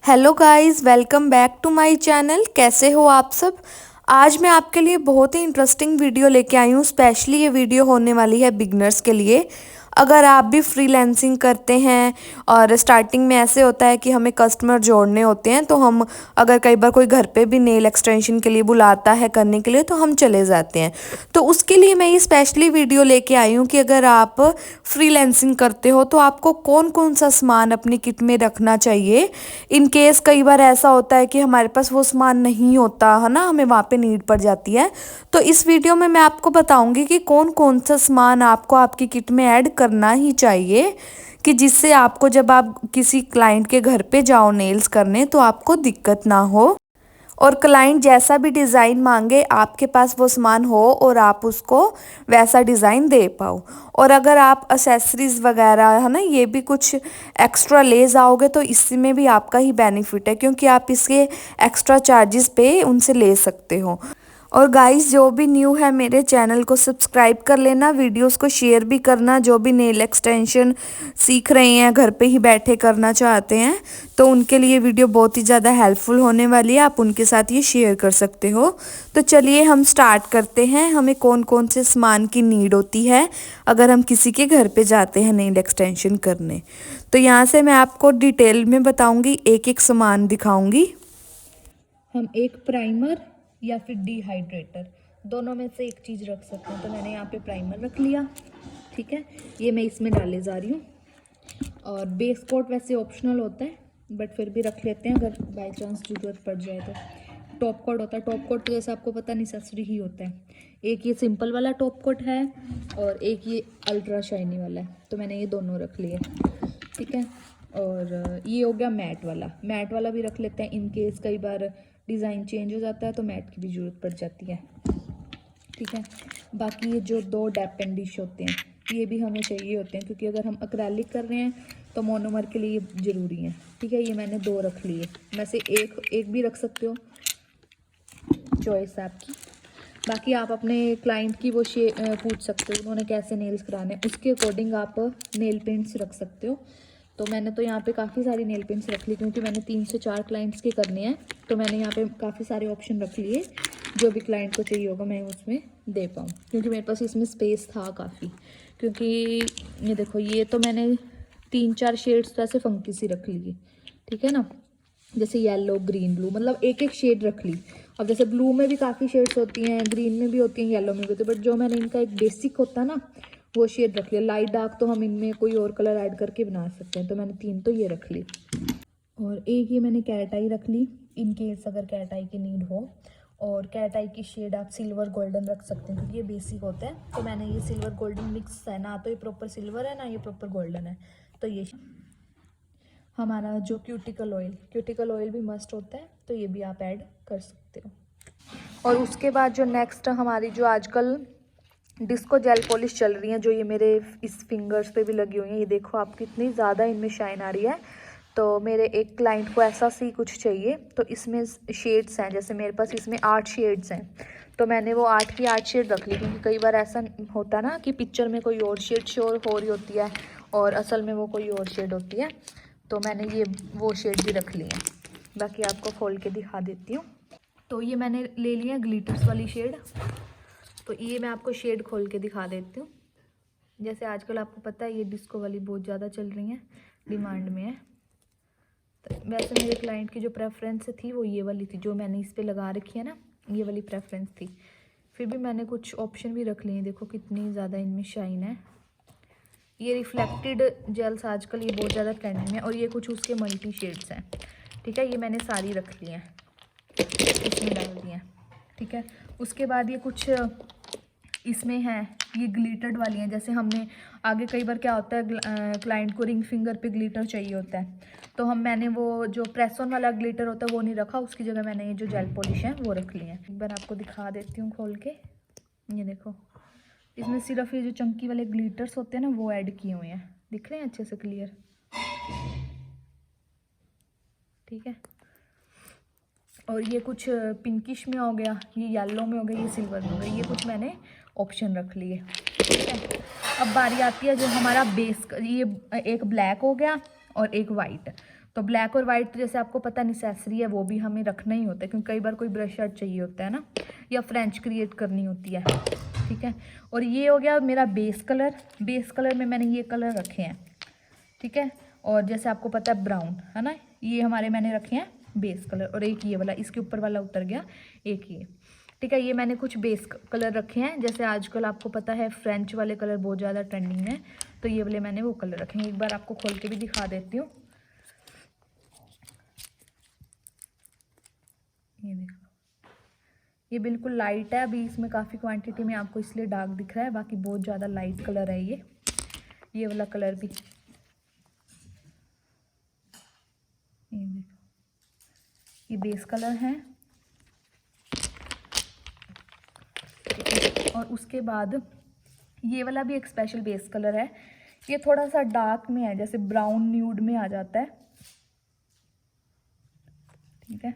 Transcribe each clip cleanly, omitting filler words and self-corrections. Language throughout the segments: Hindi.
Hello guys, welcome back to my channel. कैसे हो आप सब। आज मैं आपके लिए बहुत ही इंटरेस्टिंग वीडियो लेके आई हूँ। स्पेशली ये वीडियो होने वाली है बिगनर्स के लिए। अगर आप भी फ्रीलांसिंग करते हैं और स्टार्टिंग में ऐसे होता है कि हमें कस्टमर जोड़ने होते हैं, तो हम अगर कई बार कोई घर पे भी नेल एक्सटेंशन के लिए बुलाता है करने के लिए, तो हम चले जाते हैं। तो उसके लिए मैं ये स्पेशली वीडियो लेके आई हूँ कि अगर आप फ्रीलांसिंग करते हो तो आपको कौन कौन सा सामान अपनी किट में रखना चाहिए। इन केस कई बार ऐसा होता है कि हमारे पास वो सामान नहीं होता है ना, हमें वहाँ पे नीड पड़ जाती है। तो इस वीडियो में मैं आपको बताऊंगी कि कौन कौन सा सामान आपको आपकी किट में ऐड करना ही चाहिए, कि जिससे आपको जब आप किसी क्लाइंट के घर पे जाओ नेल्स करने तो आपको दिक्कत ना हो, और क्लाइंट जैसा भी डिज़ाइन मांगे आपके पास वो सामान हो और आप उसको वैसा डिज़ाइन दे पाओ। और अगर आप असेसरीज वगैरह है ना, ये भी कुछ एक्स्ट्रा ले जाओगे तो इसमें भी आपका ही बेनिफिट है, क्योंकि आप इसके एक्स्ट्रा चार्जेस पे उनसे ले सकते हो। और गाइस, जो भी न्यू है मेरे चैनल को सब्सक्राइब कर लेना, वीडियोस को शेयर भी करना। जो भी नेल एक्सटेंशन सीख रहे हैं, घर पे ही बैठे करना चाहते हैं, तो उनके लिए वीडियो बहुत ही ज़्यादा हेल्पफुल होने वाली है। आप उनके साथ ये शेयर कर सकते हो। तो चलिए हम स्टार्ट करते हैं। हमें कौन कौन से सामान की नीड होती है अगर हम किसी के घर पे जाते हैं नेल एक्सटेंशन करने। तो यहाँ से मैं आपको डिटेल में बताऊँगी, एक एक सामान दिखाऊँगी। हम एक प्राइमर या फिर डिहाइड्रेटर, दोनों में से एक चीज़ रख सकते हैं। तो मैंने यहाँ पे प्राइमर रख लिया, ठीक है। ये मैं इसमें डाले जा रही हूँ। और बेस कोट वैसे ऑप्शनल होता है, बट फिर भी रख लेते हैं अगर बाय चांस ज़रूरत पड़ जाए तो। टॉप कोट होता है, टॉप कोट तो जैसे आपको पता नेसेसरी ही होता है। एक ये सिंपल वाला टॉप कोट है और एक ये अल्ट्रा शाइनी वाला है, तो मैंने ये दोनों रख लिए, ठीक है। और ये हो गया मैट वाला। मैट वाला भी रख लेते हैं, इन केस कई बार डिज़ाइन चेंज हो जाता है तो मैट की भी ज़रूरत पड़ जाती है, ठीक है। बाकी ये जो दो डैप एंड डिश होते हैं, ये भी हमें चाहिए होते हैं, क्योंकि अगर हम एक्रेलिक कर रहे हैं तो मोनोमर के लिए ये ज़रूरी है, ठीक है। ये मैंने दो रख लिए, मैं से एक भी रख सकते हो, चॉइस है आपकी। बाकी आप अपने क्लाइंट की वो पूछ सकते हो उन्होंने कैसे नेल्स कराने, उसके अकॉर्डिंग आप नेल पेंट्स रख सकते हो। तो मैंने तो यहाँ पे काफ़ी सारी नेल पेंट्स रख ली, क्योंकि मैंने 3 से 4 क्लाइंट्स के करने हैं। तो मैंने यहाँ पे काफ़ी सारे ऑप्शन रख लिए, जो भी क्लाइंट को चाहिए होगा मैं उसमें दे पाऊँ, क्योंकि मेरे पास इसमें स्पेस था काफ़ी। क्योंकि ये देखो, ये तो मैंने 3-4 शेड्स तो ऐसे फंकी सी रख ली, ठीक है ना। जैसे येलो, ग्रीन, ब्लू, मतलब एक एक शेड रख ली। अब जैसे ब्लू में भी काफ़ी शेड्स होती हैं, ग्रीन में भी होती हैं, येलो में भी होती है, बट जो मैंने इनका एक बेसिक होता है ना, वो शेड रख लिया। लाइट डार्क तो हम इनमें कोई और कलर ऐड करके बना सकते हैं, तो मैंने 3 तो ये रख ली। और एक ये मैंने कैट आई रख ली, इन केस अगर कैट आई की नीड हो। और कैट आई की शेड आप सिल्वर गोल्डन रख सकते हैं, क्योंकि ये बेसिक होता है। तो मैंने ये सिल्वर गोल्डन मिक्स है ना, तो ये प्रॉपर सिल्वर है ना, ये प्रॉपर गोल्डन है, तो ये हमारा जो क्यूटिकल ऑयल भी मस्ट होता है, तो ये भी आप ऐड कर सकते हो। और उसके बाद जो नेक्स्ट हमारी जो आजकल डिस्को जेल पॉलिश चल रही है, जो ये मेरे इस फिंगर्स पे भी लगी हुई है, ये देखो आप कितनी ज़्यादा इनमें शाइन आ रही है। तो मेरे एक क्लाइंट को ऐसा सी कुछ चाहिए, तो इसमें शेड्स हैं, जैसे मेरे पास इसमें 8 शेड्स हैं, तो मैंने वो 8 की 8 शेड रख ली। क्योंकि कई बार ऐसा होता ना कि पिक्चर में कोई और शेड शो हो रही होती है और असल में वो कोई और शेड होती है, तो मैंने ये वो शेड भी रख ली है। बाकी आपको खोल के दिखा देती हूँ। तो ये मैंने ले लिया ग्लिटर्स वाली शेड, तो ये मैं आपको शेड खोल के दिखा देती हूँ। जैसे आजकल आपको पता है ये डिस्को वाली बहुत ज़्यादा चल रही हैं, डिमांड में है। तो वैसे मेरे क्लाइंट की जो प्रेफरेंस थी वो ये वाली थी, जो मैंने इस पर लगा रखी है ना, ये वाली प्रेफरेंस थी। फिर भी मैंने कुछ ऑप्शन भी रख लिए हैं, देखो कितनी ज़्यादा इनमें शाइन है। ये रिफ्लेक्टेड जेल्स आजकल ये बहुत ज़्यादा ट्रेंडिंग में, और ये कुछ उसके मल्टी शेड्स हैं, ठीक है। ये मैंने सारी रख ली हैं, इसमें डाल दी हैं, ठीक है। उसके बाद ये कुछ इसमें है, ये ग्लिटर्ड वाली हैं। जैसे हमने आगे कई बार क्या होता है, क्लाइंट को रिंग फिंगर पे ग्लिटर चाहिए होता है, तो मैंने वो जो प्रेस ऑन वाला ग्लिटर होता है वो नहीं रखा, उसकी जगह मैंने ये जो जेल पॉलिश है वो रख ली है। एक बार आपको दिखा देती हूँ खोल के, ये देखो इसमें सिर्फ ये जो चंकी वाले ग्लिटर्स होते हैं ना वो ऐड किए हुए हैं, दिख रहे हैं अच्छे से क्लियर, ठीक है। और ये कुछ पिंकिश में हो गया, ये येलो में हो गया, ये सिल्वर में हो गया, ये कुछ मैंने ऑप्शन रख लिए, ठीक है। अब बारी आती है जो हमारा बेस, ये एक ब्लैक हो गया और एक वाइट। तो ब्लैक और वाइट तो जैसे आपको पता नेसेसरी है, वो भी हमें रखना ही होता है क्योंकि कई बार कोई ब्रश आर्ट चाहिए होता है ना, या फ्रेंच क्रिएट करनी होती है, ठीक है। और ये हो गया मेरा बेस कलर। बेस कलर में मैंने ये कलर रखे हैं, ठीक है। और जैसे आपको पता है ब्राउन है ना, ये हमारे मैंने रखे हैं बेस कलर। और एक ये वाला इसके ऊपर वाला उतर गया, एक ये, ठीक है। ये मैंने कुछ बेस कलर रखे हैं, जैसे आजकल आपको पता है फ्रेंच वाले कलर बहुत ज़्यादा ट्रेंडिंग में, तो ये वाले मैंने वो कलर रखे हैं। एक बार आपको खोल के भी दिखा देती हूँ, ये देखो, ये बिल्कुल लाइट है। अभी इसमें काफ़ी क्वांटिटी में आपको इसलिए डार्क दिख रहा है, बाकी बहुत ज़्यादा लाइट कलर है ये वाला कलर भी, ये देखो, ये बेस कलर है। और उसके बाद ये वाला भी एक स्पेशल बेस कलर है, ये थोड़ा सा डार्क में है, जैसे ब्राउन न्यूड में आ जाता है, ठीक है।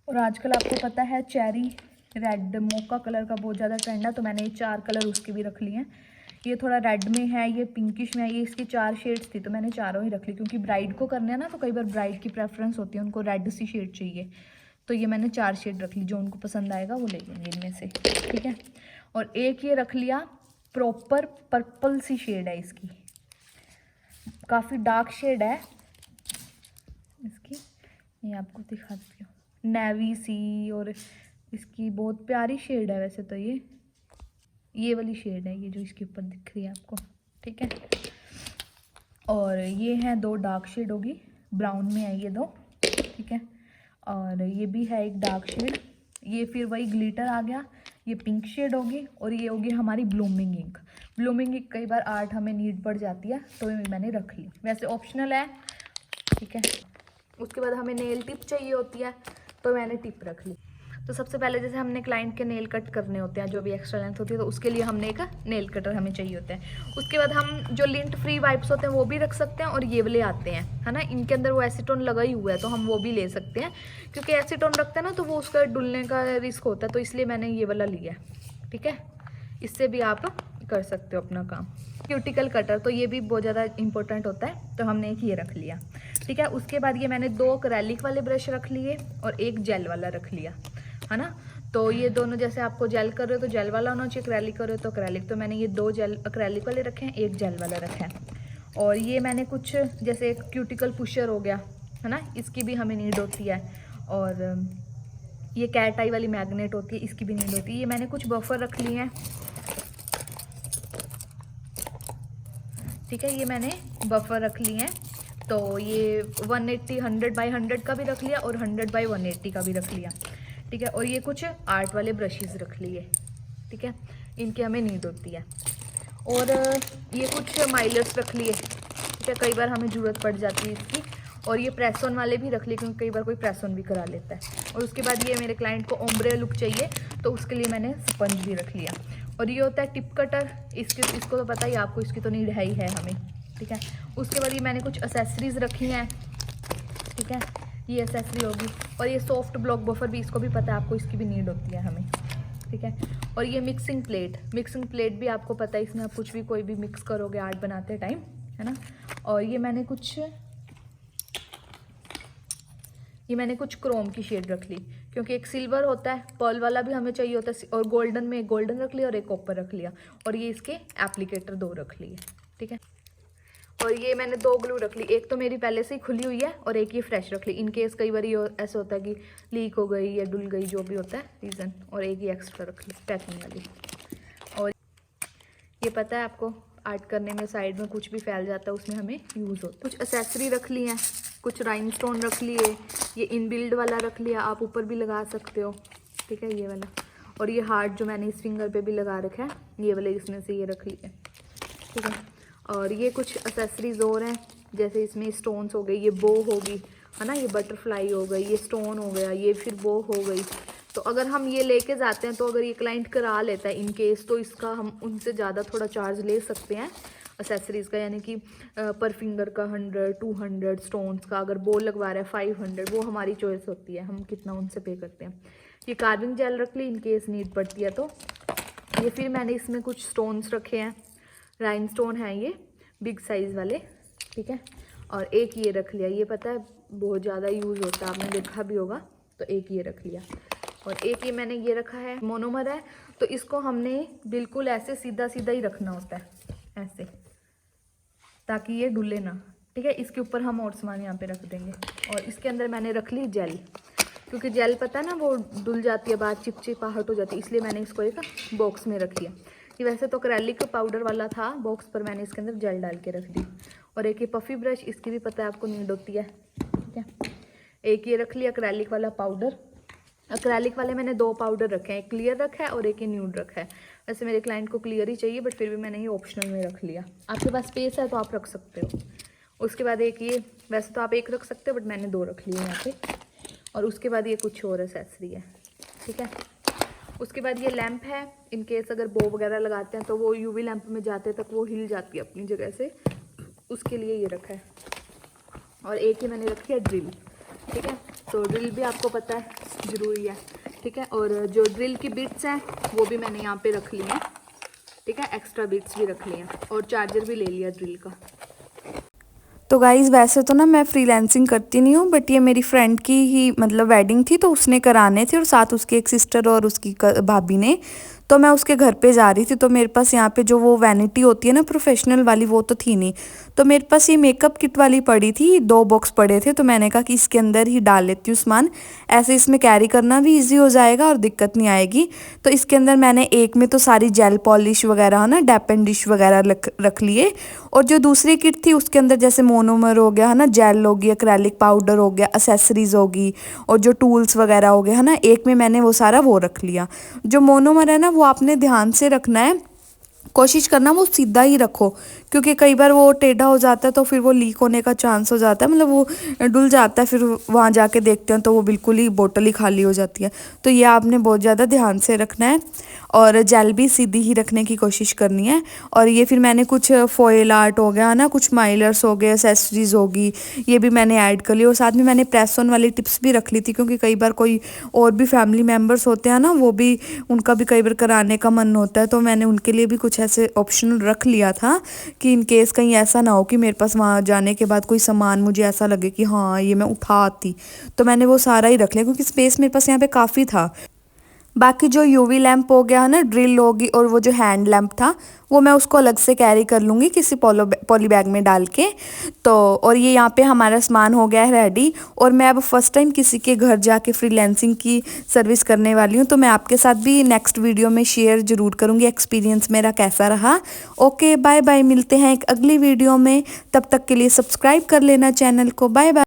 और आजकल आपको पता है चेरी रेड मोका कलर का बहुत ज़्यादा ट्रेंड है, तो मैंने ये 4 कलर उसके भी रख लिए हैं। ये थोड़ा रेड में है, ये पिंकिश में है, ये इसकी 4 शेड्स थी तो मैंने चारों ही रख ली, क्योंकि ब्राइड को करना है ना, तो कई बार ब्राइड की प्रेफरेंस होती है, उनको रेड सी शेड चाहिए, तो ये मैंने 4 शेड रख ली, जो उनको पसंद आएगा वो ले लेंगे इनमें से, ठीक है। और एक ये रख लिया प्रॉपर पर्पल सी शेड है इसकी, काफ़ी डार्क शेड है इसकी, ये आपको दिखा देती हूँ, नेवी सी, और इसकी बहुत प्यारी शेड है वैसे तो, ये वाली शेड है, ये जो इसके ऊपर दिख रही है आपको, ठीक है। और ये हैं 2 डार्क शेड होगी, ब्राउन में है ये 2, ठीक है। और ये भी है एक डार्क शेड, ये फिर वही ग्लिटर आ गया, ये पिंक शेड होगी। और ये होगी हमारी ब्लूमिंग इंक। ब्लूमिंग इंक कई बार आर्ट हमें नीड पड़ जाती है, तो ये मैंने रख ली, वैसे ऑप्शनल है, ठीक है। उसके बाद हमें नेल टिप चाहिए होती है, तो मैंने टिप रख ली। तो सबसे पहले जैसे हमने क्लाइंट के नेल कट करने होते हैं, जो भी एक्स्ट्रा लेंथ होती है, तो उसके लिए हमने एक नेल कटर हमें चाहिए होता है। उसके बाद हम जो लिंट फ्री वाइप्स होते हैं वो भी रख सकते हैं, और ये वाले आते हैं है ना, इनके अंदर वो एसीटोन लगा ही हुआ है, तो हम वो भी ले सकते हैं, क्योंकि एसीटोन रखते हैं ना तो वो उसका डुलने का रिस्क होता है, तो इसलिए मैंने ये वाला लिया है, ठीक है। इससे भी आप कर सकते हो अपना काम। क्यूटिकल कटर तो ये भी बहुत ज़्यादा इंपॉर्टेंट होता है, तो हमने एक ये रख लिया, ठीक है। उसके बाद ये मैंने 2 एक्रेलिक वाले ब्रश रख लिए और एक जेल वाला रख लिया, है ना। तो ये दोनों, जैसे आपको जेल कर रहे हो तो जेल वाला होना चाहिए, एक्रेलिक कर रहे हो तो एक्रेलिक, तो मैंने ये 2 जेल एक्रेलिक वाले रखे हैं, एक जेल वाला रखा है। और ये मैंने कुछ जैसे एक क्यूटिकल पुशर हो गया, है ना, इसकी भी हमें नीड होती है। और ये कैट आई वाली मैग्नेट होती है, इसकी भी नीड होती है। ये मैंने कुछ बफर रख लिए हैं, ठीक है, ये मैंने बफर रख लिए हैं। तो ये 180 100 बाई 100 का भी रख लिया और 100 बाई 180 का भी रख लिया, ठीक है। और ये कुछ आर्ट वाले ब्रशेस रख लिए, ठीक है, इनकी हमें नीड होती है। और ये कुछ माइलर्स रख लिए, ठीक है, कई बार हमें ज़रूरत पड़ जाती है इसकी। और ये प्रेस ऑन वाले भी रख लिए, क्योंकि कई बार कोई प्रेस ऑन भी करा लेता है। और उसके बाद ये मेरे क्लाइंट को ओम्ब्रे लुक चाहिए, तो उसके लिए मैंने स्पंज भी रख लिया। और ये होता है टिप कटर, इसको तो पता ही आपको, इसकी तो नीड है ही है हमें, ठीक है। उसके बाद ये मैंने कुछ एसेसरीज़ रखी हैं, ठीक है, ये एसेसरी होगी। और ये सॉफ्ट ब्लॉक बफर भी, इसको भी पता है आपको, इसकी भी नीड होती है हमें, ठीक है। और ये मिक्सिंग प्लेट भी आपको पता है, इसमें आप कुछ भी कोई भी मिक्स करोगे आर्ट बनाते टाइम, है ना। और ये मैंने कुछ क्रोम की शेड रख ली, क्योंकि एक सिल्वर होता है, पर्ल वाला भी हमें चाहिए होता है, और गोल्डन में एक गोल्डन रख लिया और एक कॉपर रख लिया। और ये इसके एप्लीकेटर 2 रख लिए, ठीक है। और ये मैंने 2 ग्लू रख ली, एक तो मेरी पहले से ही खुली हुई है और एक ये फ्रेश रख ली, इन केस कई बार ये ऐसा होता है कि लीक हो गई या डुल गई, जो भी होता है रीज़न। और एक ये एक्स्ट्रा रख ली पैकिंग वाली। और ये पता है आपको, आर्ट करने में साइड में कुछ भी फैल जाता है, उसमें हमें यूज़ होता है। कुछ एसेसरी रख ली हैं, कुछ राइनस्टोन रख लिए, ये इनबिल्ड वाला रख लिया, आप ऊपर भी लगा सकते हो, ठीक है, ये वाला। और ये हार्ट जो मैंने इस फिंगर पे भी लगा रखा है, ये वाले इसमें से ये रख लिए, ठीक है। और ये कुछ एसेसरीज और हैं, जैसे इसमें स्टोन्स हो गई, ये बो होगी, है ना, ये बटरफ्लाई हो गई, ये स्टोन हो गया, ये फिर बो हो गई। तो अगर हम ये लेके जाते हैं, तो अगर ये क्लाइंट करा लेता है इन केस, तो इसका हम उनसे ज़्यादा थोड़ा चार्ज ले सकते हैं एसेसरीज़ का, यानी कि पर फिंगर का 100 200, स्टोन्स का अगर बो लगवा रहा है 500, वो हमारी चॉइस होती है, हम कितना उनसे पे करते हैं। ये कार्विंग जेल रख ली इन केस नीड पड़ती है तो। ये फिर मैंने इसमें कुछ स्टोन्स रखे हैं, राइन स्टोन है ये बिग साइज़ वाले, ठीक है। और एक ये रख लिया, ये पता है बहुत ज़्यादा यूज़ होता है, आपने देखा भी होगा, तो एक ये रख लिया। और एक ये मैंने ये रखा है, मोनोमर है, तो इसको हमने बिल्कुल ऐसे सीधा सीधा ही रखना होता है, ऐसे, ताकि ये डुले ना। ठीक है, इसके ऊपर हम और सामान यहाँ पे रख देंगे। और इसके अंदर मैंने रख ली जेल, क्योंकि जेल पता है ना वो डुल जाती है, बाद चिपचिपाहट हो जाती है, इसलिए मैंने इसको एक बॉक्स में रख लिया। ये वैसे तो एक्रेलिक पाउडर वाला था बॉक्स, पर मैंने इसके अंदर जेल डाल के रख दी। और एक ये पफ़ी ब्रश, इसकी भी पता है आपको नीड होती है। ठीक है, एक ये रख लिया एक्रेलिक वाला पाउडर। एक्रेलिक वाले मैंने 2 पाउडर रखे हैं, एक क्लियर रखा है और एक ये न्यूड रखा है। वैसे मेरे क्लाइंट को क्लियर ही चाहिए, बट फिर भी मैंने ये ऑप्शनल में रख लिया। आपके पास स्पेस है तो आप रख सकते हो। उसके बाद एक ये, वैसे तो आप एक रख सकते हो, बट मैंने 2 रख लिए यहाँ पे। और उसके बाद ये कुछ और एक्सेसरी है। ठीक है, उसके बाद ये लैंप है, इन केस अगर बो वगैरह लगाते हैं तो वो यूवी लैंप में जाते तक वो हिल जाती है अपनी जगह से, उसके लिए ये रखा है। और एक ही मैंने रखी है ड्रिल। ठीक है, तो ड्रिल भी आपको पता है ज़रूरी है। ठीक है, और जो ड्रिल की बिट्स हैं वो भी मैंने यहाँ पे रख ली हैं। ठीक है, एक्स्ट्रा बिट्स भी रख ली हैं और चार्जर भी ले लिया ड्रिल का। तो गाइज़ वैसे तो ना मैं फ्रीलांसिंग करती नहीं हूँ, बट ये मेरी फ्रेंड की ही मतलब वेडिंग थी, तो उसने कराने थे और साथ उसकी एक सिस्टर और उसकी भाभी ने, तो मैं उसके घर पे जा रही थी। तो मेरे पास यहाँ पे जो वो वैनिटी होती है ना प्रोफेशनल वाली, वो तो थी नहीं, तो मेरे पास ये मेकअप किट वाली पड़ी थी, 2 बॉक्स पड़े थे। तो मैंने कहा कि इसके अंदर ही डाल लेती हूँ सामान, ऐसे इसमें कैरी करना भी ईजी हो जाएगा और दिक्कत नहीं आएगी। तो इसके अंदर मैंने एक में तो सारी जेल पॉलिश वगैरह है ना, डैप एंड डिश वगैरह रख लिए। और जो दूसरी किट थी उसके अंदर जैसे मोनोमर हो गया है ना, जेल होगी, एक्रेलिक पाउडर हो गया, एसेसरीज होगी, और जो टूल्स वगैरह हो गए है ना, एक में मैंने वो सारा वो रख लिया। जो मोनोमर है ना वो आपने ध्यान से रखना है, कोशिश करना वो सीधा ही रखो, क्योंकि कई बार वो टेढ़ा हो जाता है तो फिर वो लीक होने का चांस हो जाता है, मतलब वो डुल जाता है, फिर वहाँ जाके देखते हैं तो वो बिल्कुल ही बोतल ही खाली हो जाती है। तो ये आपने बहुत ज़्यादा ध्यान से रखना है, और जेल भी सीधी ही रखने की कोशिश करनी है। और ये फिर मैंने कुछ फॉयल आर्ट हो गया ना, कुछ माइलर्स हो गए, एसेसरीज होगी, ये भी मैंने ऐड कर ली। और साथ में मैंने प्रेस ऑन वाली टिप्स भी रख ली थी, क्योंकि कई बार कोई और भी फैमिली मेम्बर्स होते हैं ना, वो भी, उनका भी कई बार कराने का मन होता है, तो मैंने उनके लिए भी कुछ ऐसे ऑप्शनल रख लिया था कि इन केस कहीं ऐसा ना हो कि मेरे पास वहाँ जाने के बाद कोई सामान मुझे ऐसा लगे कि हाँ ये मैं उठा आती, तो मैंने वो सारा ही रख लिया, क्योंकि स्पेस मेरे पास यहाँ पे काफ़ी था। बाकी जो यूवी लैंप हो गया ना, ड्रिल होगी, और वो जो हैंड लैंप था वो मैं उसको अलग से कैरी कर लूँगी किसी पॉली बैग में डाल के। तो और ये यहाँ पे हमारा सामान हो गया है रेडी, और मैं अब फर्स्ट टाइम किसी के घर जाके फ्रीलांसिंग की सर्विस करने वाली हूँ, तो मैं आपके साथ भी नेक्स्ट वीडियो में शेयर ज़रूर करूँगी एक्सपीरियंस मेरा कैसा रहा। ओके, बाय बाय, मिलते हैं एक अगली वीडियो में, तब तक के लिए सब्सक्राइब कर लेना चैनल को। Bye bye.